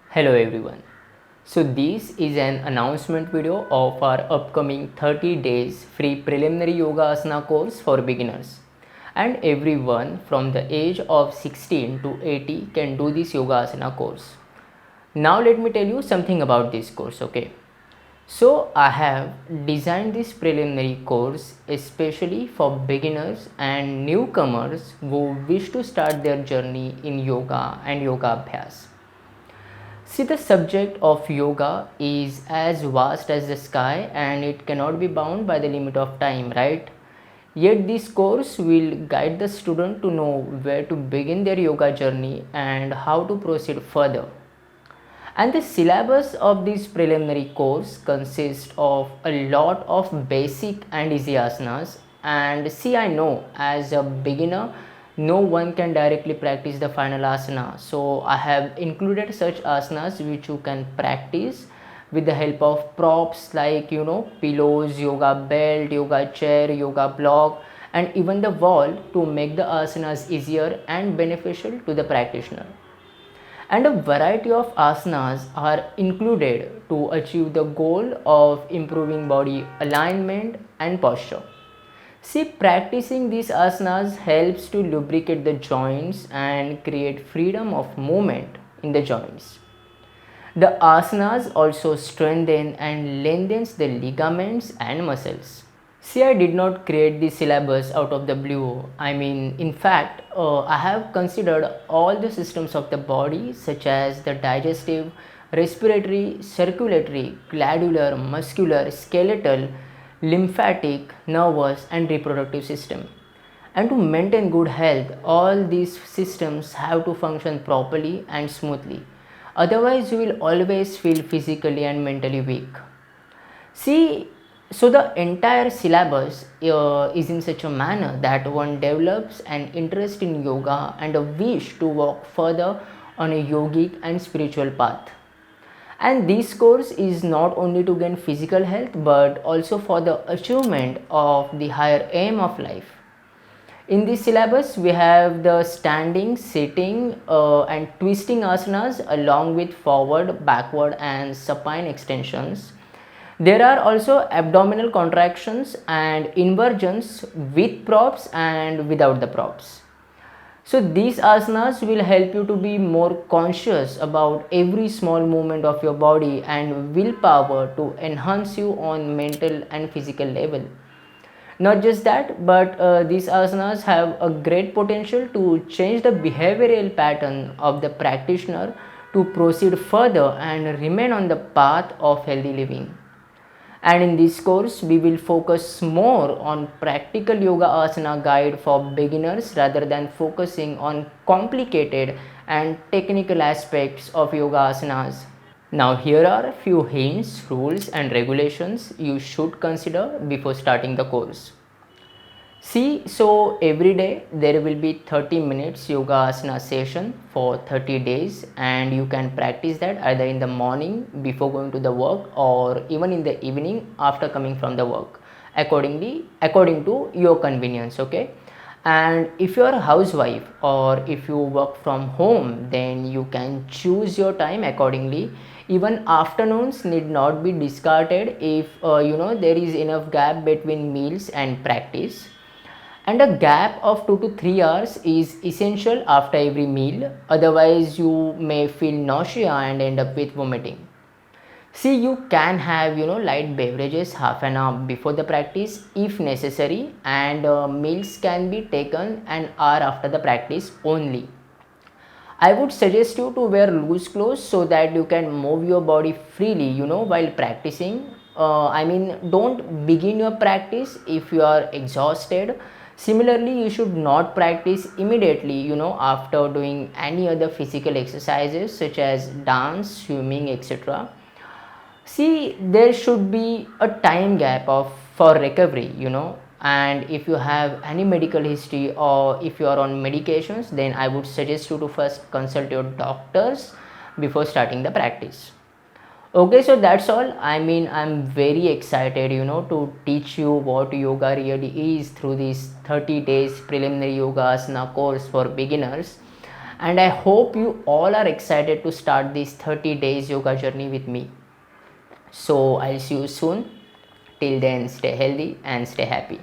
Hello everyone. So this is an announcement video of our upcoming 30 days free preliminary yoga asana course for beginners. And everyone from the age of 16 to 80 can do this yoga asana course. Now let me tell you something about this course, okay? So I have designed this preliminary course especially for beginners and newcomers who wish to start their journey in yoga and yoga abhyas. See, the subject of yoga is as vast as the sky and it cannot be bound by the limit of time, right? Yet, this course will guide the student to know where to begin their yoga journey and how to proceed further. And the syllabus of this preliminary course consists of a lot of basic and easy asanas. And see, I know as a beginner, no one can directly practice the final asana. So I have included such asanas which you can practice with the help of props like pillows, yoga belt, yoga chair, yoga block, and even the wall to make the asanas easier and beneficial to the practitioner. And a variety of asanas are included to achieve the goal of improving body alignment and posture. See, practicing these asanas helps to lubricate the joints and create freedom of movement in the joints. The asanas also strengthen and lengthens the ligaments and muscles. See, I did not create the syllabus out of the blue. In fact, I have considered all the systems of the body such as the digestive, respiratory, circulatory, glandular, muscular, skeletal, lymphatic, nervous and reproductive system. And to maintain good health, all these systems have to function properly and smoothly. Otherwise, you will always feel physically and mentally weak. See, so the entire syllabus is in such a manner that one develops an interest in yoga and a wish to walk further on a yogic and spiritual path. And this course is not only to gain physical health but also for the achievement of the higher aim of life. In this syllabus, we have the standing, sitting, and twisting asanas along with forward, backward, and supine extensions. There are also abdominal contractions and inversions with props and without the props. So these asanas will help you to be more conscious about every small movement of your body and willpower to enhance you on mental and physical level. Not just that, but these asanas have a great potential to change the behavioral pattern of the practitioner to proceed further and remain on the path of healthy living. And in this course, we will focus more on practical yoga asana guide for beginners rather than focusing on complicated and technical aspects of yoga asanas. Now, here are a few hints, rules, and regulations you should consider before starting the course. See, so every day there will be 30 minutes yoga asana session for 30 days, and you can practice that either in the morning before going to the work or even in the evening after coming from the work according to your convenience, okay? And if you are a housewife or if you work from home, then you can choose your time accordingly. Even afternoons need not be discarded if there is enough gap between meals and practice. And a gap of 2 to 3 hours is essential after every meal, otherwise you may feel nausea and end up with vomiting. See, you can have light beverages half an hour before the practice if necessary, and meals can be taken an hour after the practice only. I would suggest you to wear loose clothes so that you can move your body freely while practicing. Don't begin your practice if you are exhausted. Similarly, you should not practice immediately after doing any other physical exercises such as dance, swimming, etc. See, there should be a time gap for recovery, and if you have any medical history or if you are on medications, then I would suggest you to first consult your doctors before starting the practice. Okay, so that's all. I'm very excited to teach you what yoga really is through this 30 days preliminary yoga asana course for beginners. And I hope you all are excited to start this 30 days yoga journey with me. So I'll see you soon. Till then, stay healthy and stay happy.